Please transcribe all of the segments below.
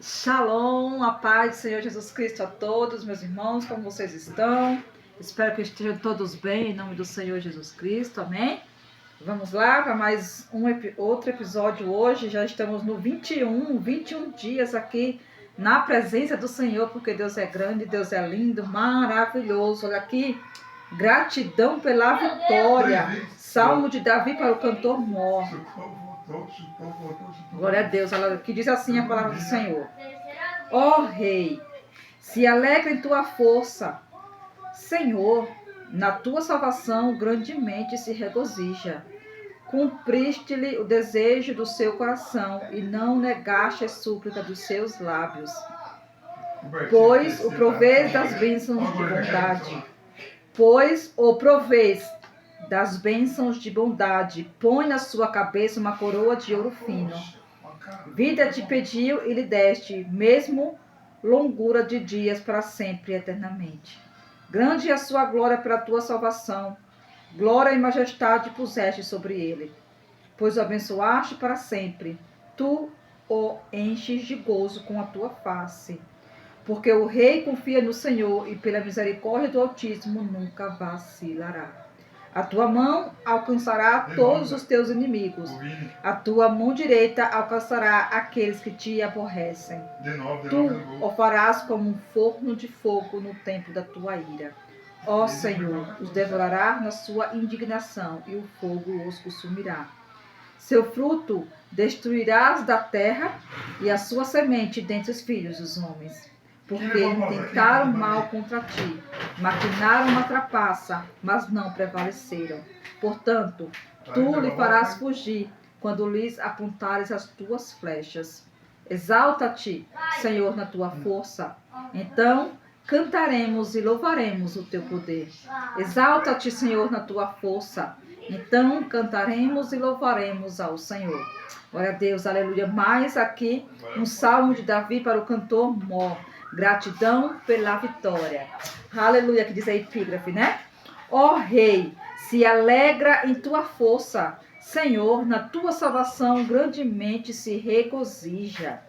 Shalom, a paz do Senhor Jesus Cristo a todos, meus irmãos, como vocês estão? Espero que estejam todos bem, em nome do Senhor Jesus Cristo, amém? Vamos lá para mais outro episódio hoje, já estamos no 21 dias aqui na presença do Senhor, porque Deus é grande, Deus é lindo, maravilhoso. Olha aqui, gratidão pela vitória, Salmo de Davi para o cantor mor. Glória a Deus, que diz assim a palavra do Senhor. Ó Rei, se alegra em tua força, Senhor, na tua salvação grandemente se regozija. Cumpriste-lhe o desejo do seu coração e não negaste a súplica dos seus lábios. Pois o provês das bênçãos de bondade. Das bênçãos de bondade, põe na sua cabeça uma coroa de ouro fino. Vida te pediu e lhe deste, mesmo longura de dias para sempre e eternamente. Grande é a sua glória pela tua salvação. Glória e majestade puseste sobre ele. Pois o abençoaste para sempre. Tu o enches de gozo com a tua face. Porque o rei confia no Senhor e pela misericórdia do Altíssimo nunca vacilará. A tua mão alcançará todos os teus inimigos. A tua mão direita alcançará aqueles que te aborrecem. Tu o farás como um forno de fogo no tempo da tua ira. Ó Senhor, os devorará na sua indignação e o fogo os consumirá. Seu fruto destruirás da terra e a sua semente dentre os filhos dos homens. Porque intentaram mal contra ti, maquinaram uma trapaça, mas não prevaleceram. Portanto, tu lhe farás fugir quando lhes apontares as tuas flechas. Exalta-te, Senhor, na tua força. Então cantaremos e louvaremos o teu poder. Exalta-te, Senhor, na tua força. Então cantaremos e louvaremos ao Senhor. Glória a Deus, aleluia. Mais aqui um salmo de Davi para o cantor mor. Gratidão pela vitória. Aleluia, que diz a epígrafe, né? Ó Rei, se alegra em tua força. Senhor, na tua salvação grandemente se regozija.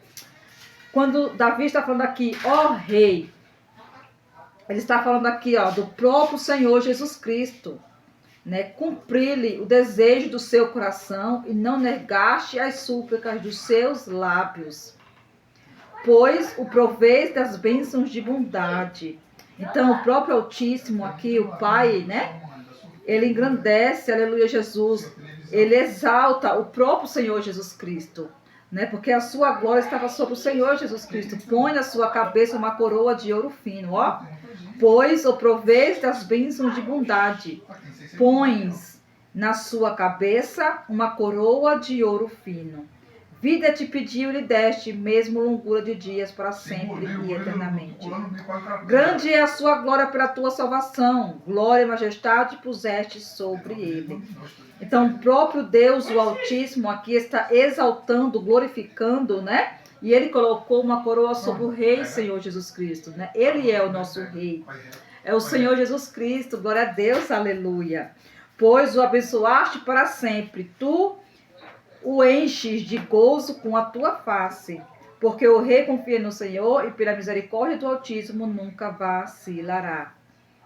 Quando Davi está falando aqui, ó Rei, ele está falando aqui, ó, do próprio Senhor Jesus Cristo, né? Cumprir-lhe o desejo do seu coração e não negaste as súplicas dos seus lábios. Pois o provês das bênçãos de bondade. Então, o próprio Altíssimo aqui, o Pai, né? Ele engrandece, aleluia, Jesus. Ele exalta o próprio Senhor Jesus Cristo, né? Porque a sua glória estava sobre o Senhor Jesus Cristo. Põe na sua cabeça uma coroa de ouro fino, ó. Pois o provês das bênçãos de bondade. Pões na sua cabeça uma coroa de ouro fino. Vida te pediu e lhe deste, mesmo longura de dias para sempre e eternamente. Grande é a sua glória pela tua salvação. Glória e majestade puseste sobre ele. Então, o próprio Deus, o Altíssimo, aqui está exaltando, glorificando, né? E ele colocou uma coroa sobre o Rei, Senhor Jesus Cristo, né? Ele é o nosso Rei. É o Senhor Jesus Cristo. Glória a Deus, aleluia. Pois o abençoaste para sempre. Tu o enches de gozo com a tua face, porque o rei confia no Senhor e pela misericórdia do Altíssimo nunca vacilará.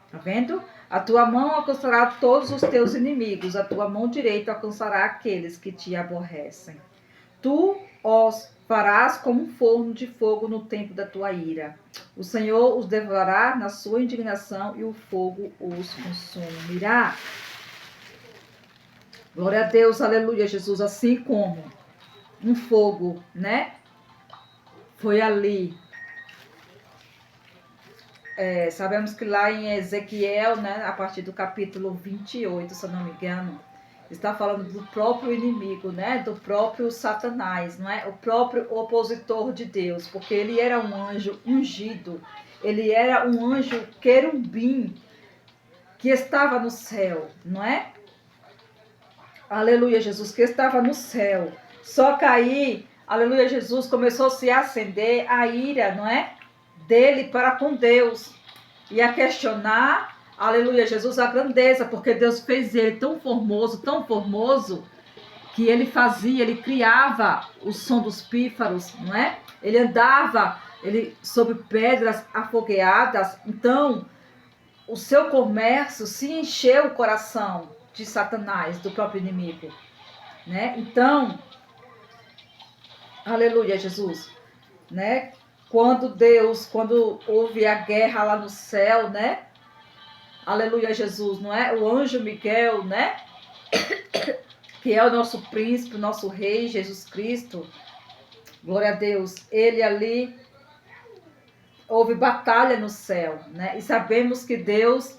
Tá vendo? A tua mão alcançará todos os teus inimigos, a tua mão direita alcançará aqueles que te aborrecem. Tu os farás como um forno de fogo no tempo da tua ira. O Senhor os devorará na sua indignação e o fogo os consumirá. Glória a Deus, aleluia, Jesus, assim como um fogo, né? Foi ali. Sabemos que lá em Ezequiel, né, a partir do capítulo 28, se eu não me engano, está falando do próprio inimigo, né? Do próprio Satanás, não é? O próprio opositor de Deus, porque ele era um anjo ungido, ele era um anjo querubim que estava no céu, não é? Aleluia, Jesus, que estava no céu. Só que aí, aleluia, Jesus, começou a se acender a ira, não é? Dele para com Deus. E a questionar, aleluia, Jesus, a grandeza, porque Deus fez ele tão formoso, que ele fazia, ele criava o som dos pífaros, não é? Ele andava sobre pedras afogueadas. Então, o seu comércio se encheu o coração de Satanás, do próprio inimigo, né? Então, aleluia, Jesus, né? Quando houve a guerra lá no céu, né? Aleluia, Jesus, não é? O anjo Miguel, né? Que é o nosso príncipe, o nosso rei, Jesus Cristo. Glória a Deus. Ele ali, houve batalha no céu, né? E sabemos que Deus,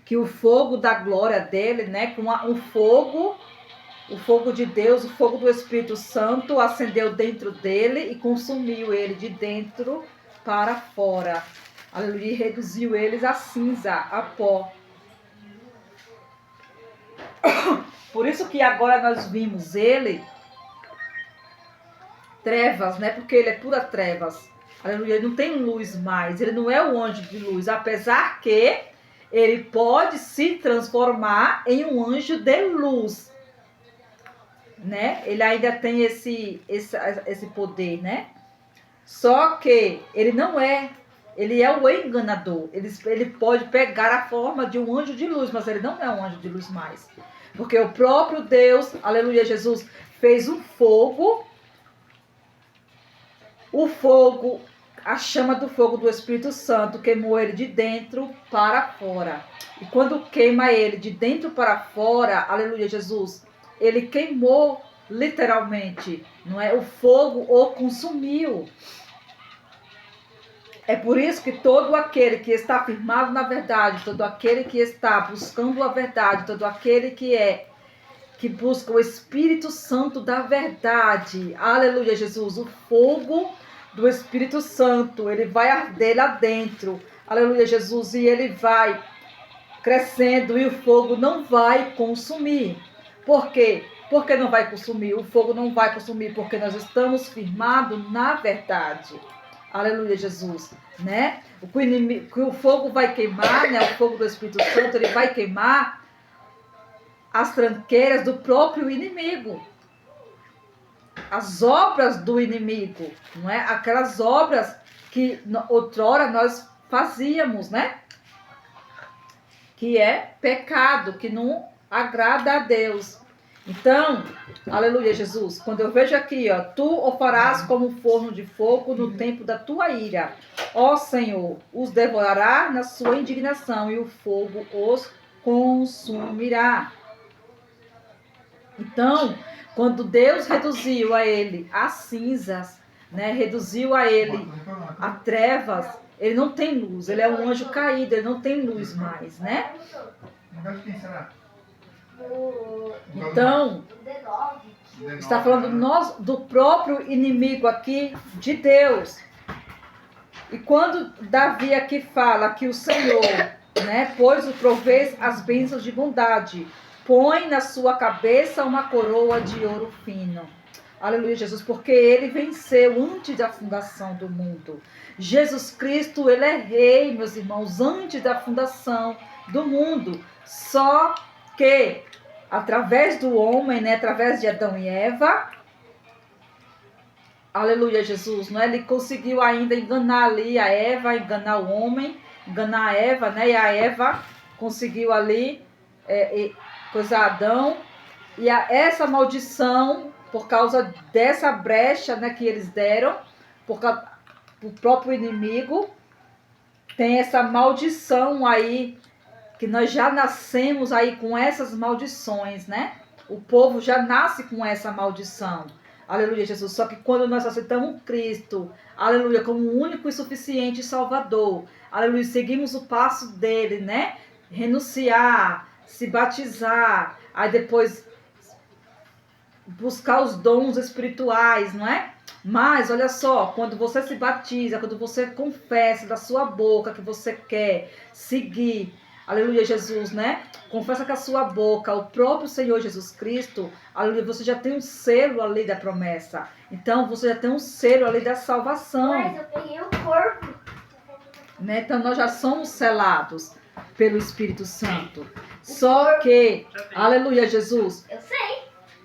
que o fogo da glória dele, né? Com o fogo de Deus, o fogo do Espírito Santo acendeu dentro dele e consumiu ele de dentro para fora. Aleluia, e reduziu eles a cinza, a pó. Por isso que agora nós vimos ele trevas, né? Porque ele é pura trevas. Aleluia, ele não tem luz mais, ele não é o anjo de luz, apesar que ele pode se transformar em um anjo de luz, né? Ele ainda tem esse poder, né? Só que ele não é, ele é o enganador. Ele pode pegar a forma de um anjo de luz, mas ele não é um anjo de luz mais. Porque o próprio Deus, aleluia, Jesus, fez um fogo, a chama do fogo do Espírito Santo queimou ele de dentro para fora. E quando queima ele de dentro para fora, aleluia, Jesus, ele queimou literalmente, não é? O fogo o consumiu. É por isso que todo aquele que está firmado na verdade, todo aquele que está buscando a verdade, todo aquele que busca o Espírito Santo da verdade, aleluia, Jesus, o fogo do Espírito Santo, ele vai arder lá dentro, aleluia, Jesus, e ele vai crescendo e o fogo não vai consumir. Por quê? Porque não vai consumir, o fogo não vai consumir, porque nós estamos firmados na verdade. Aleluia, Jesus, né? Que o fogo vai queimar, né? O fogo do Espírito Santo, ele vai queimar as tranqueiras do próprio inimigo. As obras do inimigo, não é? Aquelas obras que outrora nós fazíamos, né? Que é pecado, que não agrada a Deus. Então, aleluia, Jesus, quando eu vejo aqui, ó, tu o farás como um forno de fogo no tempo da tua ira. Ó Senhor, os devorará na sua indignação e o fogo os consumirá. Então, quando Deus reduziu a ele as cinzas, né, reduziu a ele a trevas, ele não tem luz, ele é um anjo caído, ele não tem luz mais, né? Então, está falando do próprio inimigo aqui de Deus. E quando Davi aqui fala que o Senhor, né, pois o provês as bênçãos de bondade, põe na sua cabeça uma coroa de ouro fino. Aleluia, Jesus, porque ele venceu antes da fundação do mundo. Jesus Cristo, ele é rei, meus irmãos, antes da fundação do mundo. Só que através do homem, né, através de Adão e Eva, aleluia, Jesus, não é? Ele conseguiu ainda enganar ali a Eva, enganar o homem, enganar a Eva, né? E a Eva conseguiu ali coisar Adão. E essa maldição, por causa dessa brecha, né, que eles deram, o próprio inimigo, tem essa maldição aí, que nós já nascemos aí com essas maldições, né? O povo já nasce com essa maldição. Aleluia, Jesus. Só que quando nós aceitamos Cristo, aleluia, como o único e suficiente Salvador, aleluia, seguimos o passo dele, né? Renunciar, se batizar, aí depois buscar os dons espirituais, não é? Mas, olha só, quando você se batiza, quando você confessa da sua boca que você quer seguir, aleluia, Jesus, né? Confessa com a sua boca o próprio Senhor Jesus Cristo, aleluia, você já tem um selo ali da promessa. Então, você já tem um selo ali da salvação. Mas eu peguei o corpo. Né? Então, nós já somos selados. pelo Espírito Santo. Só que, aleluia, Jesus, Eu sei.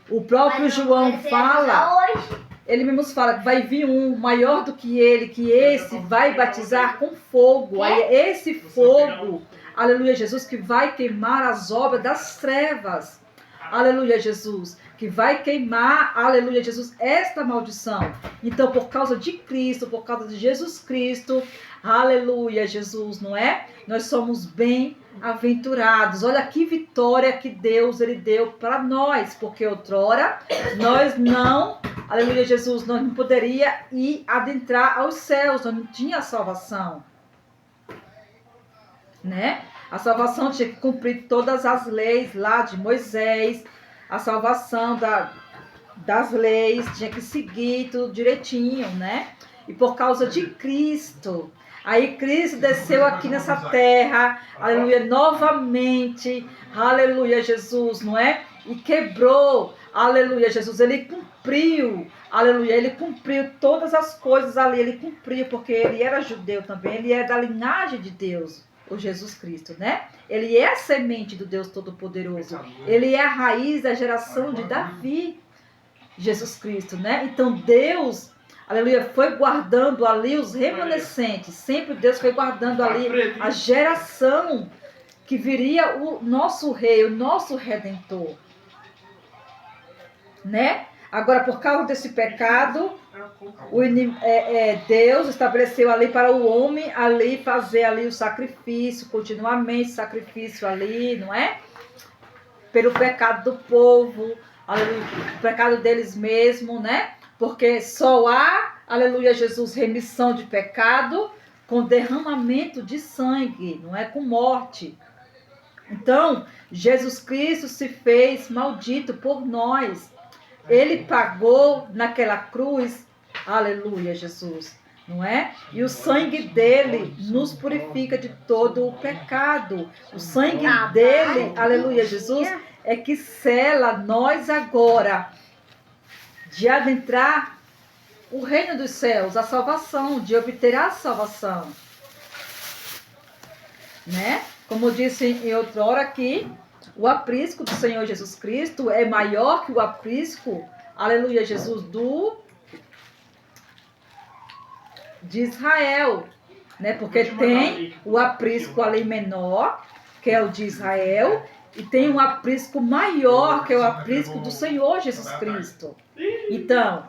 o próprio João fala, ele mesmo fala que vai vir um maior do que ele, que esse vai batizar com fogo. Aí é esse fogo, aleluia, Jesus, que vai queimar as obras das trevas. Aleluia, Jesus, que vai queimar, aleluia, Jesus, esta maldição. Então, por causa de Cristo, por causa de Jesus Cristo, aleluia, Jesus, não é? Nós somos bem-aventurados. Olha que vitória que Deus, Ele deu para nós, porque outrora nós não, aleluia, Jesus, nós não poderia ir adentrar aos céus, nós não tinha salvação, né? A salvação tinha que cumprir todas as leis lá de Moisés, a salvação das leis tinha que seguir tudo direitinho, né? E por causa de Cristo, aí Cristo desceu aqui nessa terra, aleluia, novamente, aleluia, Jesus, não é? E quebrou, aleluia, Jesus, ele cumpriu, aleluia, ele cumpriu todas as coisas ali, ele cumpriu, porque ele era judeu também, ele é da linhagem de Deus, o Jesus Cristo, né? Ele é a semente do Deus Todo-Poderoso, ele é a raiz da geração de Davi, Jesus Cristo, né? Então Deus, aleluia, foi guardando ali os remanescentes. Sempre Deus foi guardando ali a geração que viria o nosso rei, o nosso redentor, né? Agora, por causa desse pecado, Deus estabeleceu ali para o homem ali fazer ali o sacrifício, continuamente sacrifício ali, não é? Pelo pecado do povo, aleluia, o pecado deles mesmo, né? Porque só há, aleluia, Jesus, remissão de pecado com derramamento de sangue, não é com morte. Então, Jesus Cristo se fez maldito por nós. Ele pagou naquela cruz, aleluia, Jesus, não é? E o sangue dele nos purifica de todo o pecado. O sangue dele, aleluia, Jesus, é que sela nós agora de adentrar o reino dos céus, a salvação, de obter a salvação, né? Como eu disse em outra hora aqui, o aprisco do Senhor Jesus Cristo é maior que o aprisco, aleluia, Jesus, de Israel, né? Porque tem o aprisco ali menor, que é o de Israel, e tem um aprisco maior, que é o aprisco do Senhor Jesus Cristo. Então,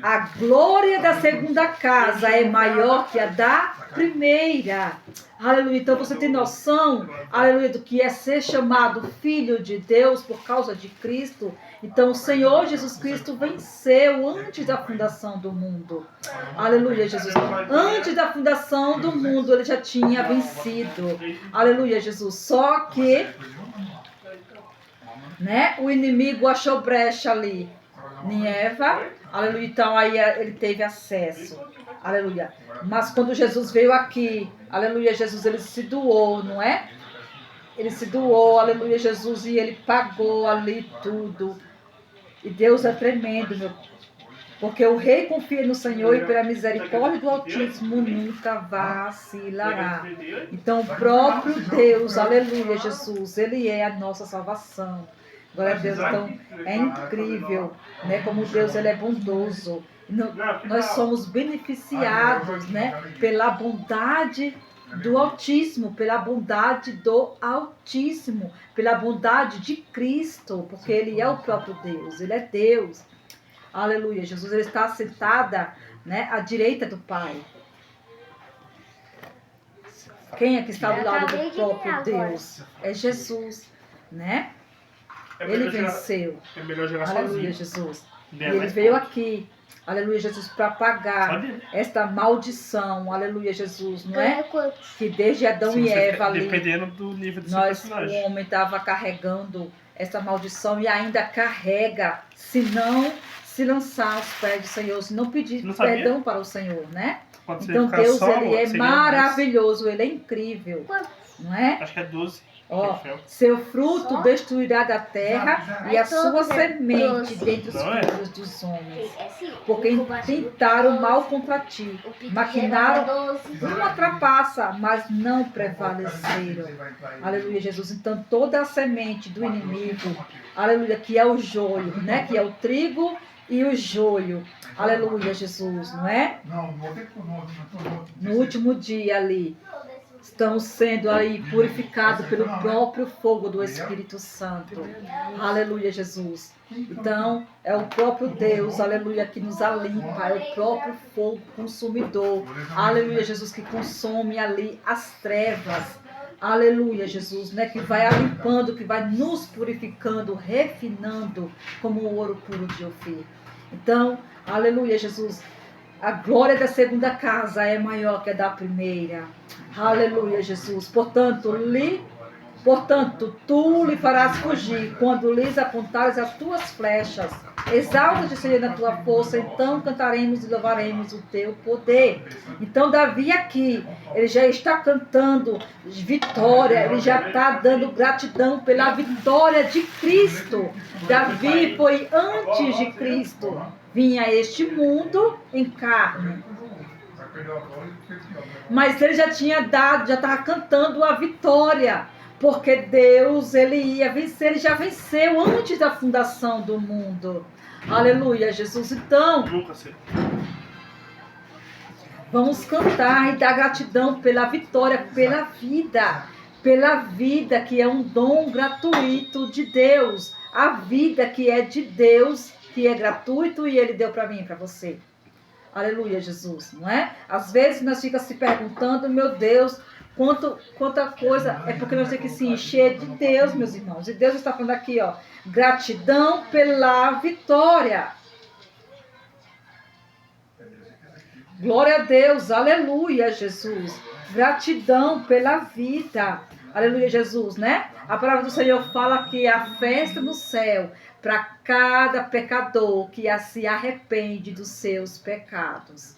a glória da segunda casa é maior que a da primeira. Aleluia. Então você tem noção, aleluia, do que é ser chamado filho de Deus por causa de Cristo. Então o Senhor Jesus Cristo venceu antes da fundação do mundo. Aleluia, Jesus. Antes da fundação do mundo ele já tinha vencido. Aleluia, Jesus. Só que, né, o inimigo achou brecha ali em Eva, aleluia, então aí ele teve acesso, aleluia. Mas quando Jesus veio aqui, aleluia, Jesus, ele se doou, não é? Ele se doou, aleluia, Jesus, e ele pagou ali tudo. E Deus é tremendo, meu, porque o rei confia no Senhor e pela misericórdia do Altíssimo nunca vacilará. Então o próprio Deus, aleluia, Jesus, ele é a nossa salvação. Glória a Deus, então é incrível, né? Como Deus ele é bondoso. Nós somos beneficiados, né? Pela bondade do Altíssimo, pela bondade do Altíssimo, pela bondade de Cristo, porque Ele é o próprio Deus, Ele é Deus. Aleluia, Jesus ele está sentada, né? À direita do Pai. Quem é que está do lado do próprio Deus? É Jesus, né? Ele venceu. Aleluia, Jesus. E ele veio aqui, aleluia, Jesus, para pagar esta maldição, aleluia, Jesus, não é? Que desde Adão e Eva ali, dependendo do nível do o personagem. homem estava carregando essa maldição e ainda carrega, se não se lançar aos pés do Senhor, se não pedir perdão para o Senhor, né? Então Deus, ele é maravilhoso, ele é incrível, não é? Acho que é 12. Ó, seu fruto destruirá da terra e a sua semente dentre os filhos dos homens. Porque intentaram mal contra ti, maquinaram uma trapaça, mas não prevaleceram. Aleluia, Jesus. Então toda a semente do inimigo, aleluia, que é o joio, né? Que é o trigo e o joio. Aleluia, Jesus, não é? No último dia ali, estão sendo aí purificados pelo próprio fogo do Espírito Santo. Aleluia, Jesus. Então, é o próprio Deus, aleluia, que nos alimpa, é o próprio fogo consumidor. Aleluia, Jesus, que consome ali as trevas. Aleluia, Jesus, né? Que vai limpando, que vai nos purificando, refinando como o ouro puro de Ofir. Então, aleluia, Jesus. A glória da segunda casa é maior que a da primeira. Aleluia, Jesus. Portanto, tu lhe farás fugir quando lhes apontares as tuas flechas. Exalta-te, Senhor, na tua força, então cantaremos e louvaremos o teu poder. Então, Davi aqui, ele já está cantando vitória, ele já está dando gratidão pela vitória de Cristo. Davi foi antes de Cristo. Vinha a este mundo em carne. Mas ele já tinha dado, já estava cantando a vitória. Porque Deus, ele ia vencer, ele já venceu antes da fundação do mundo. Aleluia, Jesus. Então, vamos cantar e dar gratidão pela vitória, pela vida que é um dom gratuito de Deus. A vida que é de Deus, que é gratuito e ele deu para mim e para você. Aleluia, Jesus, não é? Às vezes nós ficamos se perguntando, meu Deus, quanta coisa, é porque nós temos que se encher de Deus, meus irmãos. E Deus está falando aqui, ó, gratidão pela vitória. Glória a Deus, aleluia, Jesus. Gratidão pela vida. Aleluia, Jesus, né? A palavra do Senhor fala que a festa no céu para cada pecador que se arrepende dos seus pecados.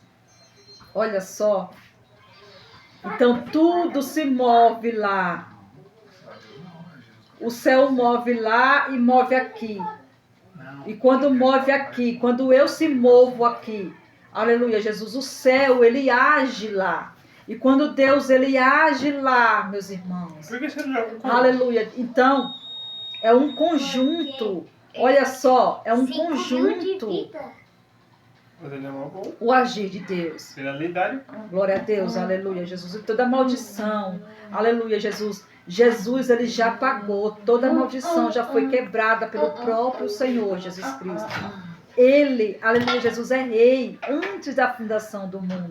Olha só. Então tudo se move lá. O céu move lá e move aqui. E quando move aqui, quando eu se movo aqui, aleluia, Jesus, o céu, ele age lá. E quando Deus, ele age lá, meus irmãos. Aleluia. Então, é um conjunto. Olha só, é um conjunto. O agir de Deus. Glória a Deus, aleluia, Jesus. E toda maldição, aleluia, Jesus. Jesus, ele já pagou. Toda maldição já foi quebrada pelo próprio Senhor Jesus Cristo. Ele, aleluia, Jesus é rei antes da fundação do mundo.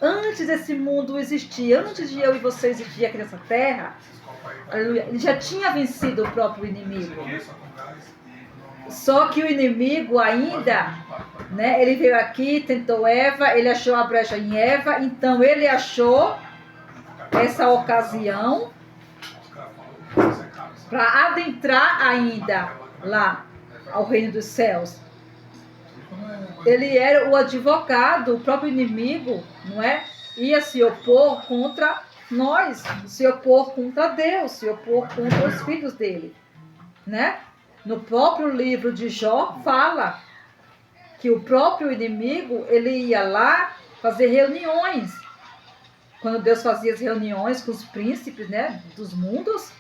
Antes desse mundo existir, antes de eu e você existir aqui nessa terra, aleluia, ele já tinha vencido o próprio inimigo. Só que o inimigo ainda, né, ele veio aqui, tentou Eva, ele achou a brecha em Eva, então ele achou essa ocasião para adentrar ainda lá ao reino dos céus. Ele era o advogado, o próprio inimigo, não é? Ia se opor contra nós, se opor contra Deus, se opor contra os filhos dele, né? No próprio livro de Jó fala que o próprio inimigo, ele ia lá fazer reuniões. Quando Deus fazia as reuniões com os príncipes, né, dos mundos,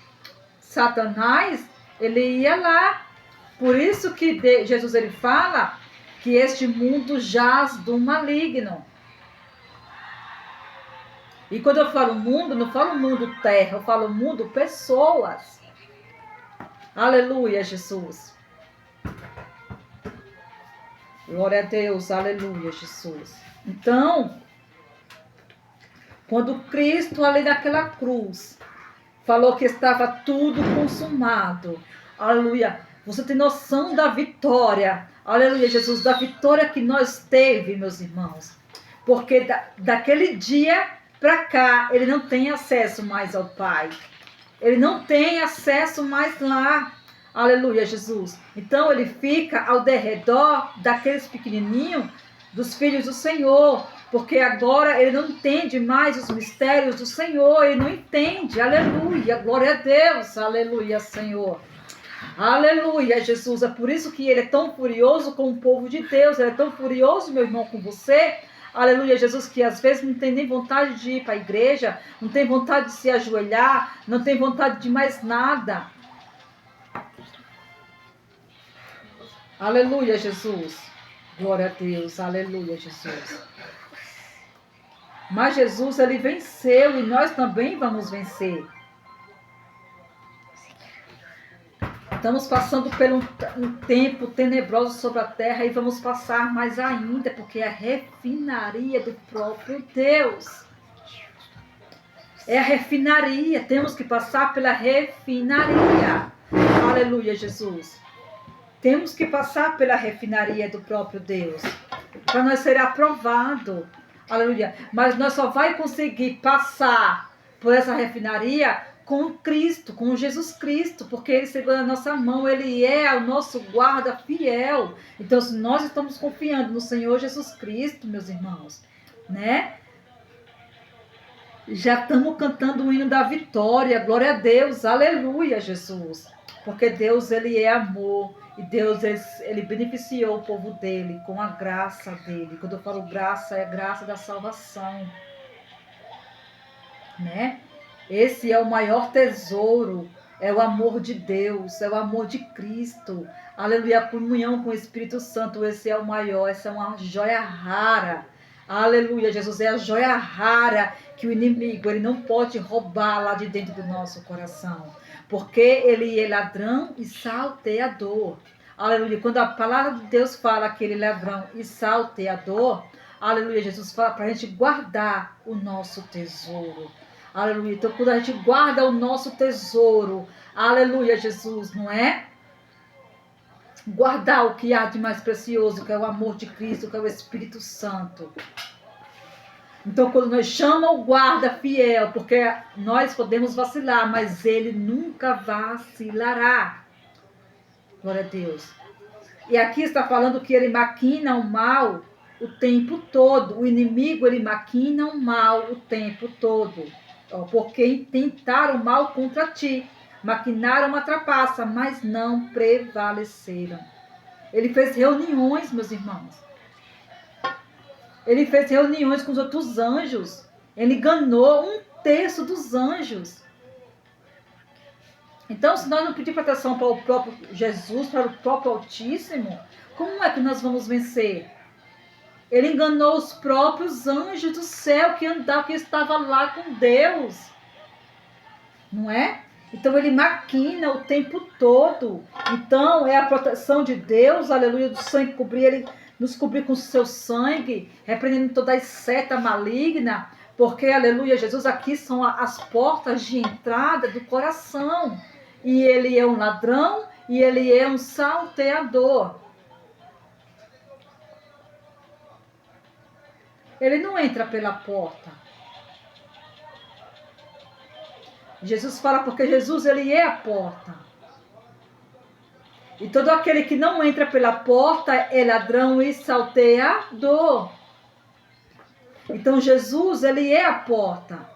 Satanás, ele ia lá. Por isso que Jesus, ele fala que este mundo jaz do maligno. E quando eu falo mundo, não falo mundo terra, eu falo mundo pessoas. Aleluia, Jesus. Glória a Deus, aleluia, Jesus. Então, quando Cristo ali naquela cruz falou que estava tudo consumado, aleluia, você tem noção da vitória, aleluia, Jesus, da vitória que nós teve, meus irmãos. Porque daquele dia para cá, ele não tem acesso mais ao Pai. Ele não tem acesso mais lá. Aleluia, Jesus. Então ele fica ao derredor daqueles pequenininhos, dos filhos do Senhor, porque agora ele não entende mais os mistérios do Senhor, ele não entende, aleluia, glória a Deus, aleluia, Senhor. Aleluia, Jesus, é por isso que ele é tão furioso com o povo de Deus, ele é tão furioso, meu irmão, com você, aleluia, Jesus, que às vezes não tem nem vontade de ir para a igreja, não tem vontade de se ajoelhar, não tem vontade de mais nada. Aleluia, Jesus, glória a Deus, aleluia, Jesus. Mas Jesus, ele venceu e nós também vamos vencer. Estamos passando por um tempo tenebroso sobre a terra e vamos passar mais ainda, porque é a refinaria do próprio Deus. É a refinaria, temos que passar pela refinaria. Aleluia, Jesus. Temos que passar pela refinaria do próprio Deus, para nós ser aprovado. Aleluia. Mas nós só vai conseguir passar por essa refinaria com Cristo, com Jesus Cristo, porque Ele segura a nossa mão, Ele é o nosso guarda fiel. Então, se nós estamos confiando no Senhor Jesus Cristo, meus irmãos, né? Já estamos cantando o hino da vitória, glória a Deus, aleluia, Jesus. Porque Deus, Ele é amor, e Deus, Ele beneficiou o povo dEle com a graça dEle. Quando eu falo graça, é a graça da salvação, né? Esse é o maior tesouro, é o amor de Deus, é o amor de Cristo. Aleluia, a comunhão com o Espírito Santo, esse é o maior, essa é uma joia rara. Aleluia, Jesus é a joia rara que o inimigo, ele não pode roubar lá de dentro do nosso coração. Porque ele é ladrão e salteador. Aleluia, quando a palavra de Deus fala que ele é ladrão e salteador, aleluia, Jesus fala para a gente guardar o nosso tesouro. Aleluia. Então, quando a gente guarda o nosso tesouro, aleluia, Jesus, não é? Guardar o que há de mais precioso, que é o amor de Cristo, que é o Espírito Santo. Então, quando nós chamamos o guarda fiel, porque nós podemos vacilar, mas ele nunca vacilará. Glória a Deus. E aqui está falando que ele maquina o mal o tempo todo. O inimigo, ele maquina o mal o tempo todo. Porque intentaram mal contra ti, maquinaram uma trapaça, mas não prevaleceram. Ele fez reuniões, meus irmãos. Ele fez reuniões com os outros anjos. Ele enganou 1/3 dos anjos. Então, se nós não pedirmos proteção para o próprio Jesus, para o próprio Altíssimo, como é que nós vamos vencer? Ele enganou os próprios anjos do céu que estavam lá com Deus. Não é? Então ele maquina o tempo todo. Então é a proteção de Deus, aleluia, do sangue cobrir, ele nos cobrir com o seu sangue, repreendendo toda a seta maligna, porque, aleluia, Jesus, aqui são as portas de entrada do coração. E ele é um ladrão e ele é um salteador. Ele não entra pela porta. Jesus fala porque Jesus, ele é a porta. E todo aquele que não entra pela porta é ladrão e salteador. Então Jesus, ele é a porta.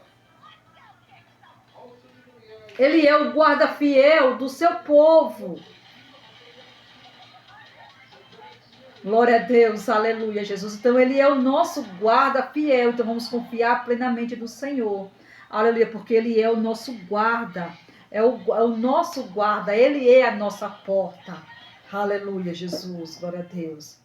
Ele é o guarda fiel do seu povo. Glória a Deus, aleluia, Jesus. Então ele é o nosso guarda fiel. Então vamos confiar plenamente no Senhor. Aleluia, porque ele é o nosso guarda. É o nosso guarda. Ele é a nossa porta. Aleluia, Jesus. Glória a Deus.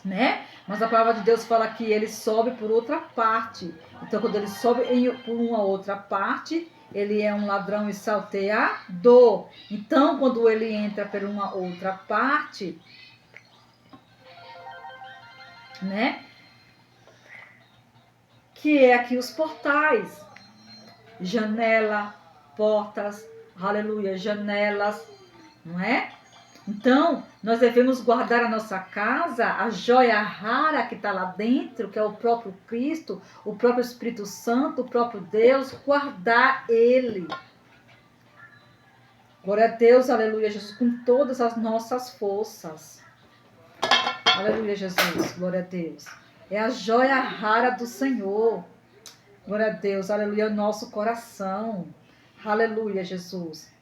Né? Mas a palavra de Deus fala que ele sobe por outra parte. Então quando ele sobe por uma outra parte, ele é um ladrão e salteador. Então quando ele entra por uma outra parte, né? Que é aqui os portais, janela, portas, aleluia, janelas, não é? Então, nós devemos guardar a nossa casa, a joia rara que está lá dentro, que é o próprio Cristo, o próprio Espírito Santo, o próprio Deus, guardar Ele. Glória a Deus, aleluia, Jesus, com todas as nossas forças. Aleluia, Jesus. Glória a Deus. É a joia rara do Senhor. Glória a Deus. Aleluia, o nosso coração. Aleluia, Jesus.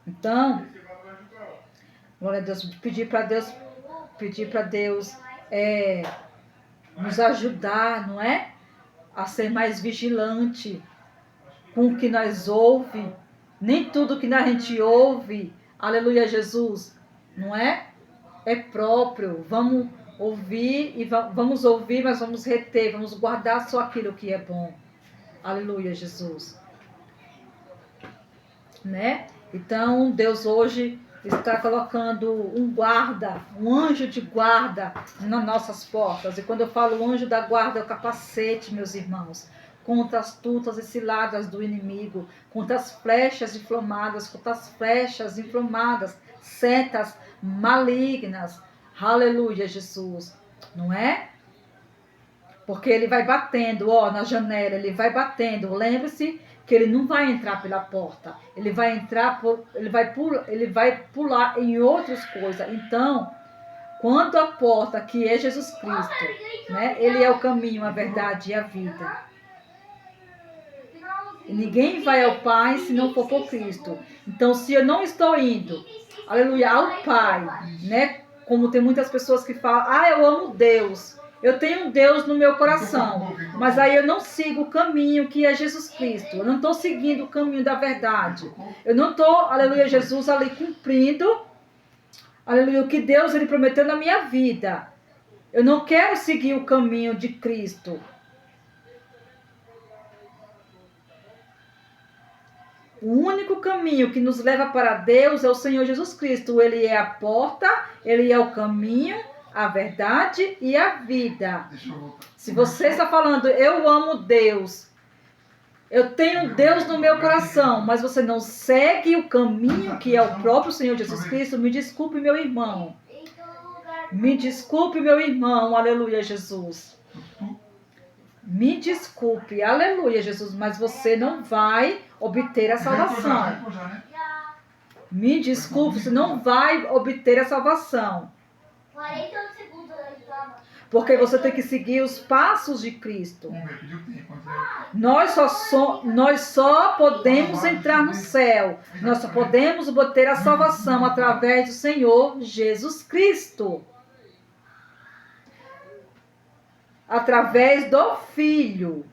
Então, glória a Deus, pedir para Deus nos ajudar, não é? A ser mais vigilante com o que nós ouve. Nem tudo que a gente ouve, aleluia, Jesus, não é? É próprio. Vamos ouvir vamos ouvir, mas vamos reter, vamos guardar só aquilo que é bom. Aleluia, Jesus. Né? Então, Deus hoje está colocando um guarda, um anjo de guarda nas nossas portas. E quando eu falo anjo da guarda, é o capacete, meus irmãos, contra as tutas e ciladas do inimigo, contra as flechas inflamadas, setas malignas. Aleluia, Jesus. Não é? Porque ele vai batendo, ó, na janela, ele vai batendo. Lembre-se que ele não vai entrar pela porta. Ele vai entrar, ele vai pular em outras coisas. Então, quando a porta, que é Jesus Cristo, né? Ele é o caminho, a verdade e a vida. E ninguém vai ao Pai se não for por Cristo. Então, se eu não estou indo, aleluia, ao Pai, né? Como tem muitas pessoas que falam, eu amo Deus. Eu tenho um Deus no meu coração, mas aí eu não sigo o caminho que é Jesus Cristo. Eu não estou seguindo o caminho da verdade. Eu não estou, aleluia, Jesus, ali cumprindo, aleluia, o que Deus ele prometeu na minha vida. Eu não quero seguir o caminho de Cristo. O único caminho que nos leva para Deus é o Senhor Jesus Cristo. Ele é a porta, ele é o caminho, a verdade e a vida. Se você está falando, eu amo Deus, eu tenho Deus no meu coração, mas você não segue o caminho que é o próprio Senhor Jesus Cristo, me desculpe, meu irmão. Me desculpe, meu irmão, aleluia, Jesus. Me desculpe, aleluia, Jesus, mas você não vai obter a salvação. Me desculpe, você não vai obter a salvação. Porque você tem que seguir os passos de Cristo. Nós só podemos entrar no céu. Nós só podemos obter a salvação através do Senhor Jesus Cristo. Através do Filho.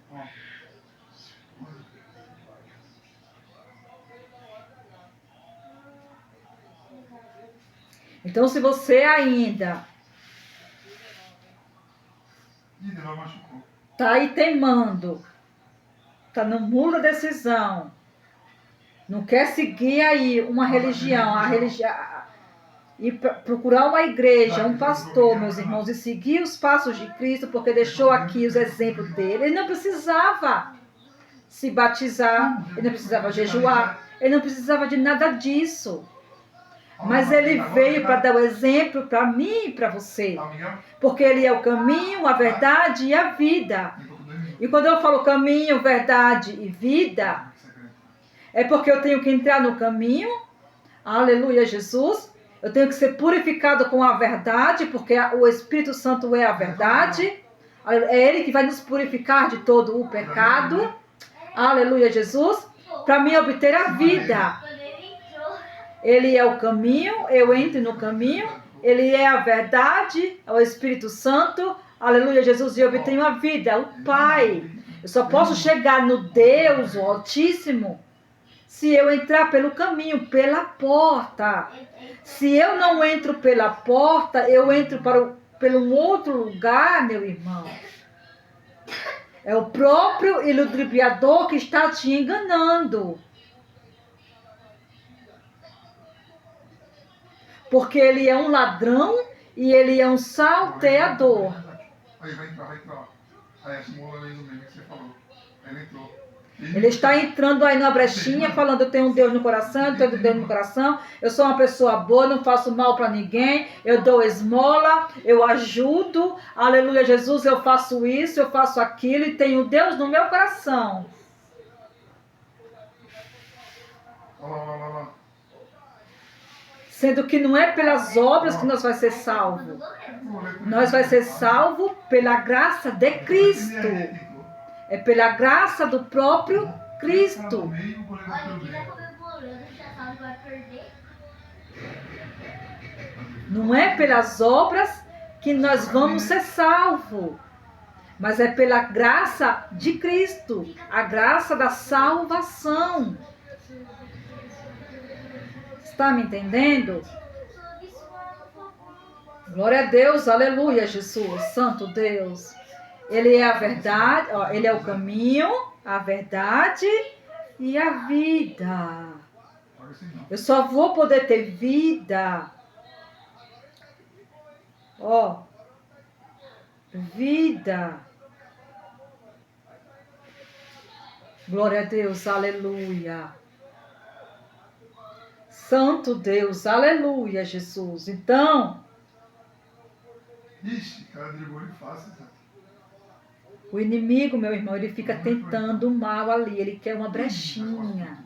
Então, se você ainda está aí teimando, está no muro da decisão, não quer seguir aí uma religião, e procurar uma igreja, um pastor, meus irmãos, e seguir os passos de Cristo, porque deixou aqui os exemplos dele. Ele não precisava se batizar, ele não precisava jejuar, ele não precisava de nada disso. Mas ele veio para dar o exemplo para mim e para você. Porque ele é o caminho, a verdade e a vida. E quando eu falo caminho, verdade e vida, é porque eu tenho que entrar no caminho. Aleluia, Jesus. Eu tenho que ser purificado com a verdade, porque o Espírito Santo é a verdade. É ele que vai nos purificar de todo o pecado. Aleluia, Jesus. Para mim obter a vida. Ele é o caminho, eu entro no caminho. Ele é a verdade, é o Espírito Santo. Aleluia, Jesus, e eu obtenho a vida, o Pai. Eu só posso chegar no Deus, o Altíssimo, se eu entrar pelo caminho, pela porta. Se eu não entro pela porta, eu entro pelo um outro lugar, meu irmão. É o próprio iludibriador que está te enganando. Porque ele é um ladrão e ele é um salteador. Aí vai entrar. Aí a simula ali no meio que você falou. Aí ele entrou. Ele está entrando aí na brechinha, falando, eu tenho um Deus no coração, eu tenho um Deus no coração, eu sou uma pessoa boa, não faço mal para ninguém, eu dou esmola, eu ajudo, aleluia, Jesus, eu faço isso, eu faço aquilo e tenho Deus no meu coração. Sendo que não é pelas obras que nós vai ser salvo. Nós vai ser salvo pela graça de Cristo. É pela graça do próprio Cristo. Não é pelas obras que nós vamos ser salvos. Mas é pela graça de Cristo. A graça da salvação. Está me entendendo? Glória a Deus, aleluia, Jesus, Santo Deus. Ele é a verdade, ó, Ele é o caminho, a verdade e a vida. Eu só vou poder ter vida, ó, vida. Glória a Deus, aleluia. Santo Deus, aleluia, Jesus. Então, o inimigo, meu irmão, ele fica tentando o mal ali. Ele quer uma brechinha.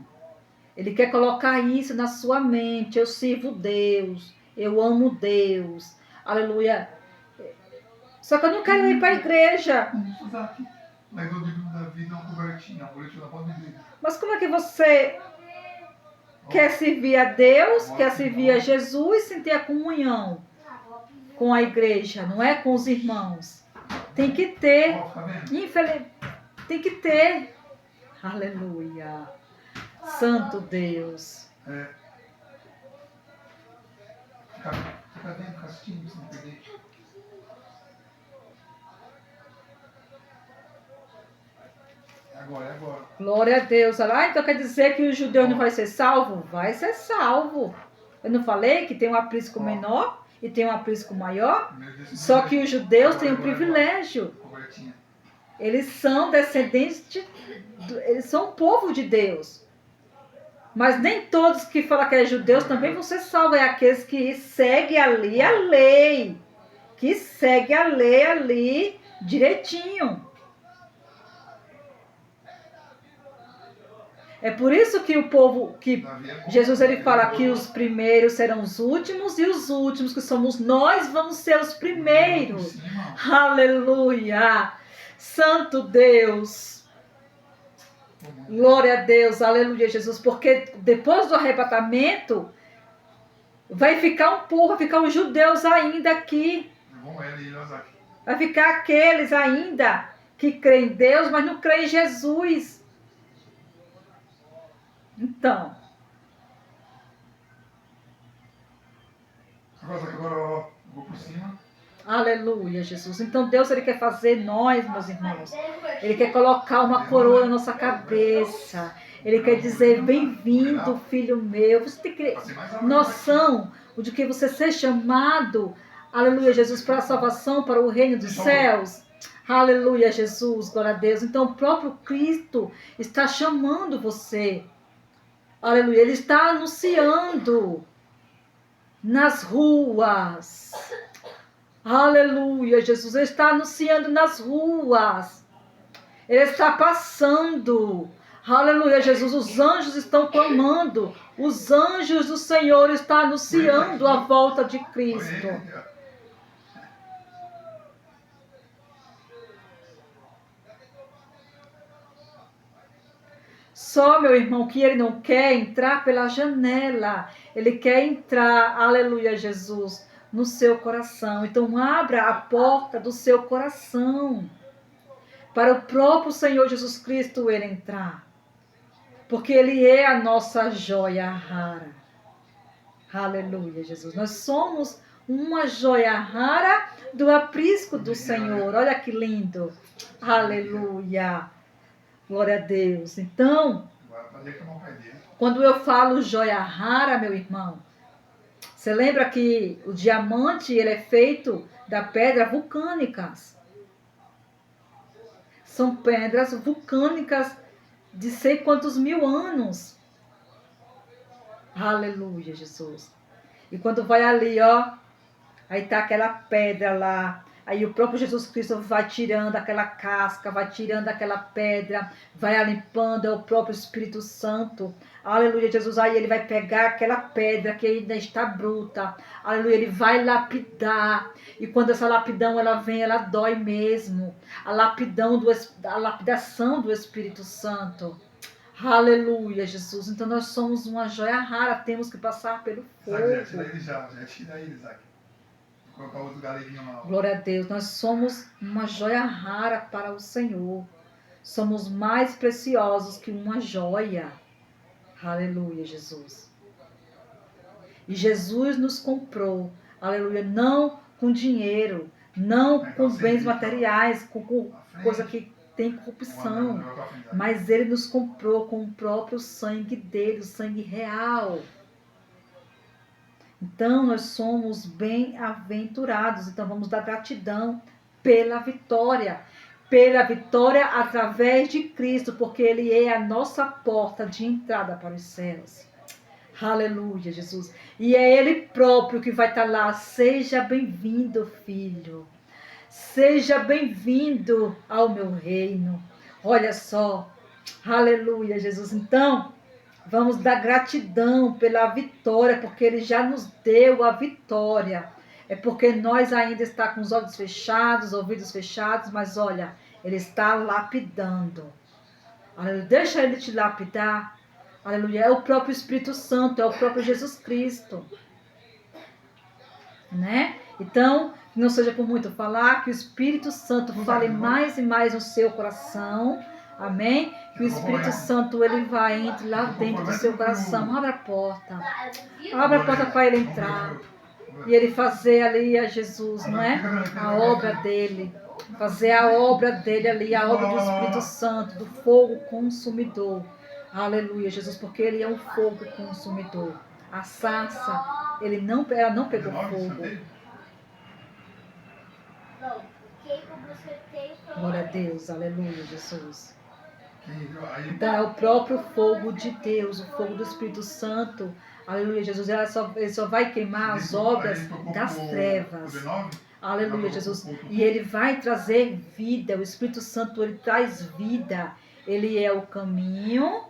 Ele quer colocar isso na sua mente. Eu sirvo Deus. Eu amo Deus. Aleluia. Só que eu não quero ir para a igreja. Mas como é que você quer servir a Deus, quer servir a Jesus sem ter a comunhão com a igreja, não é? Com os irmãos. Tem que ter. Tem que ter. Aleluia. Santo Deus. Fica dentro, castigo, sem perder. Agora. Glória a Deus. Ah, então quer dizer que o judeu não vai ser salvo? Vai ser salvo. Eu não falei que tem um aprisco menor e tem um aprisco maior? Só que os judeus têm um privilégio. Eles são descendentes, eles são um povo de Deus. Mas nem todos que falam que é judeus também vão ser salvos. É aqueles que seguem ali a lei. Que seguem a lei ali direitinho. É por isso que o povo, que Jesus ele fala que os primeiros serão os últimos e os últimos, que somos nós, vamos ser os primeiros. Aleluia! Santo Deus! Glória a Deus, aleluia, Jesus, porque depois do arrebatamento vai ficar um povo, vai ficar os judeus ainda aqui. Vai ficar aqueles ainda que creem em Deus, mas não creem em Jesus. Então. Agora, vou por cima. Aleluia, Jesus. Então Deus ele quer fazer nós, meus irmãos. Ele quer colocar uma coroa na nossa cabeça. Ele quer dizer, bem-vindo, filho meu. Você tem que ter noção de que você ser chamado, aleluia, Jesus, para a salvação, para o reino dos céus. Aleluia, Jesus, glória a Deus. Então o próprio Cristo está chamando você. Aleluia, ele está anunciando nas ruas. Aleluia, Jesus, ele está anunciando nas ruas. Ele está passando. Aleluia, Jesus, os anjos estão clamando. Os anjos do Senhor estão anunciando a volta de Cristo. Só, meu irmão, que ele não quer entrar pela janela. Ele quer entrar, aleluia, Jesus, no seu coração. Então, abra a porta do seu coração para o próprio Senhor Jesus Cristo ele entrar. Porque ele é a nossa joia rara. Aleluia, Jesus. Nós somos uma joia rara do aprisco do Senhor. Olha que lindo. Aleluia. Glória a Deus. Então, quando eu falo joia rara, meu irmão, você lembra que o diamante ele é feito da pedra vulcânicas. São pedras vulcânicas de sei quantos mil anos. Aleluia, Jesus. E quando vai ali, ó, aí tá aquela pedra lá. Aí o próprio Jesus Cristo vai tirando aquela casca, vai tirando aquela pedra, vai limpando, é o próprio Espírito Santo. Aleluia, Jesus. Aí ele vai pegar aquela pedra que ainda está bruta. Aleluia, ele vai lapidar. E quando essa lapidão ela vem, ela dói mesmo. A lapidação do Espírito Santo. Aleluia, Jesus. Então nós somos uma joia rara, temos que passar pelo fogo. Já tira ele já tira ele, Isaac. Vou colocar outro galeguinho lá. Glória a Deus, nós somos uma joia rara para o Senhor. Somos mais preciosos que uma joia. Aleluia, Jesus. E Jesus nos comprou, aleluia, não com dinheiro, não com bens materiais, com coisa que tem corrupção, mas ele nos comprou com o próprio sangue dele, o sangue real. Então nós somos bem-aventurados, então vamos dar gratidão pela vitória através de Cristo, porque ele é a nossa porta de entrada para os céus. Aleluia, Jesus. E é ele próprio que vai estar lá. Seja bem-vindo, filho. Seja bem-vindo ao meu reino. Olha só. Aleluia, Jesus. Então, vamos dar gratidão pela vitória, porque ele já nos deu a vitória. É porque nós ainda estamos com os olhos fechados, ouvidos fechados, mas olha, ele está lapidando. Aleluia. Deixa ele te lapidar. Aleluia. É o próprio Espírito Santo, é o próprio Jesus Cristo. Né? Então, que não seja por muito falar, que o Espírito Santo fale mais e mais no seu coração. Amém? Que o Espírito Santo, ele vai entre lá dentro do seu coração. Abra a porta. Abra a porta para ele entrar. E ele fazer ali a Jesus, não é? A obra dele. Fazer a obra dele ali, a obra do Espírito Santo, do fogo consumidor. Aleluia, Jesus, porque ele é um fogo consumidor. A sarça, ela não pegou fogo. Glória a Deus, aleluia, Jesus. Então é o próprio fogo de Deus, o fogo do Espírito Santo. Aleluia, Jesus, ele só vai queimar as obras das trevas. Aleluia, Jesus. E ele vai trazer vida. O Espírito Santo, ele traz vida. Ele é o caminho.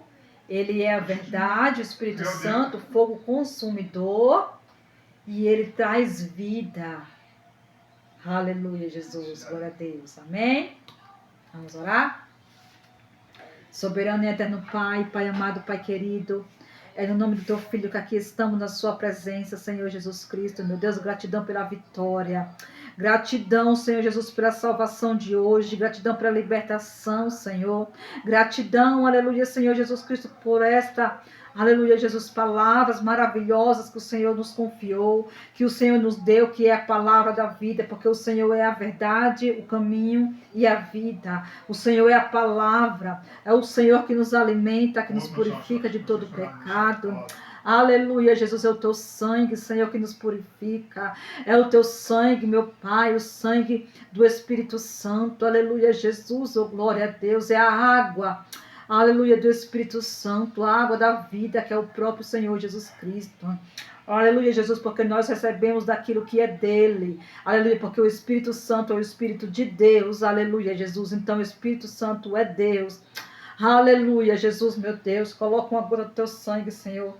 Ele é a verdade, o Espírito Santo, fogo consumidor, e ele traz vida. Aleluia, Jesus, glória a Deus, amém? Vamos orar? Soberano e eterno Pai, Pai amado, Pai querido, é no nome do Teu Filho que aqui estamos na Sua presença, Senhor Jesus Cristo, meu Deus, gratidão pela vitória. Gratidão, Senhor Jesus, pela salvação de hoje. Gratidão pela libertação, Senhor. Gratidão, aleluia, Senhor Jesus Cristo, por esta, aleluia, Jesus, palavras maravilhosas que o Senhor nos confiou, que o Senhor nos deu, que é a palavra da vida, porque o Senhor é a verdade, o caminho e a vida. O Senhor é a palavra, é o Senhor que nos alimenta, que nos purifica de todo pecado. Aleluia, Jesus, é o Teu sangue, Senhor, que nos purifica. É o Teu sangue, meu Pai, o sangue do Espírito Santo. Aleluia, Jesus, oh glória a Deus. É a água, aleluia, do Espírito Santo, a água da vida, que é o próprio Senhor Jesus Cristo. Aleluia, Jesus, porque nós recebemos daquilo que é dele. Aleluia, porque o Espírito Santo é o Espírito de Deus. Aleluia, Jesus. Então o Espírito Santo é Deus. Aleluia, Jesus, meu Deus. Coloca uma gota do Teu sangue, Senhor.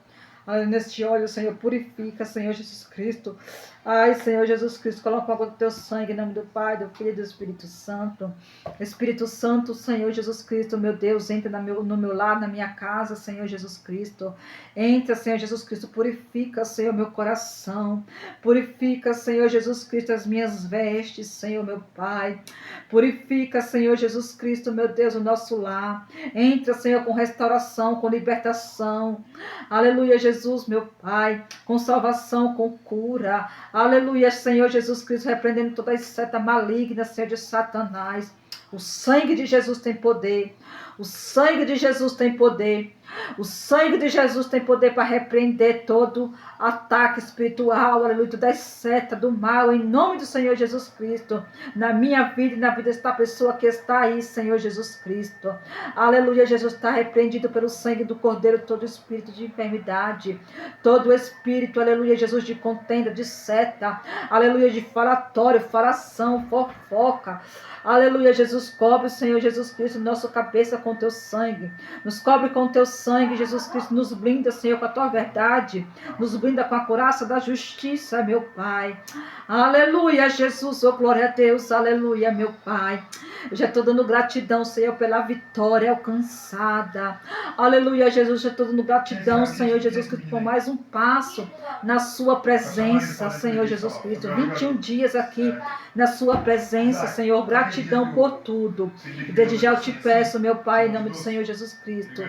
Neste óleo, Senhor, purifica, Senhor Jesus Cristo. Ai, Senhor Jesus Cristo, coloca água do Teu sangue em nome do Pai, do Filho e do Espírito Santo. Espírito Santo, Senhor Jesus Cristo, meu Deus, entra no meu lar, na minha casa, Senhor Jesus Cristo. Entra, Senhor Jesus Cristo, purifica, Senhor, meu coração. Purifica, Senhor Jesus Cristo, as minhas vestes, Senhor, meu Pai. Purifica, Senhor Jesus Cristo, meu Deus, o nosso lar. Entra, Senhor, com restauração, com libertação. Aleluia, Jesus, meu Pai, com salvação, com cura. Aleluia, Senhor Jesus Cristo, repreendendo toda seta maligna, Senhor, de Satanás. O sangue de Jesus tem poder. O sangue de Jesus tem poder. O sangue de Jesus tem poder para repreender todo ataque espiritual, aleluia, das setas do mal, em nome do Senhor Jesus Cristo, na minha vida e na vida desta pessoa que está aí, Senhor Jesus Cristo. Aleluia, Jesus está repreendido pelo sangue do Cordeiro todo espírito de enfermidade, todo espírito, aleluia, Jesus, de contenda, de seta, aleluia, de falatório, falação, fofoca. Aleluia, Jesus, cobre, Senhor Jesus Cristo, nossa cabeça com teu sangue. Nos cobre com teu sangue, Jesus Cristo. Nos blinda, Senhor, com a tua verdade. Nos blinda com a couraça da justiça, meu Pai. Aleluia, Jesus, oh glória a Deus. Aleluia, meu Pai. Eu já estou dando gratidão, Senhor, pela vitória alcançada. Aleluia, Jesus, já estou dando gratidão, Senhor Jesus Cristo, por mais um passo na sua presença, Senhor Jesus Cristo. 21 dias aqui na sua presença, Senhor. Gratidão por tudo. E desde já eu te peço, meu Pai, em nome do Senhor Jesus Cristo.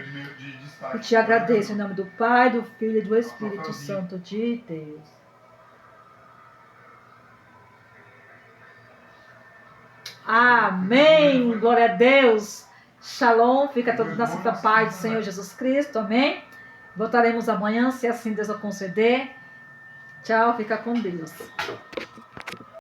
E te agradeço em nome do Pai, do Filho e do Espírito Santo de Deus. Amém. Glória a Deus. Shalom. Fica todos na santa paz do Senhor Jesus Cristo. Amém. Voltaremos amanhã, se assim Deus o conceder. Tchau. Fica com Deus.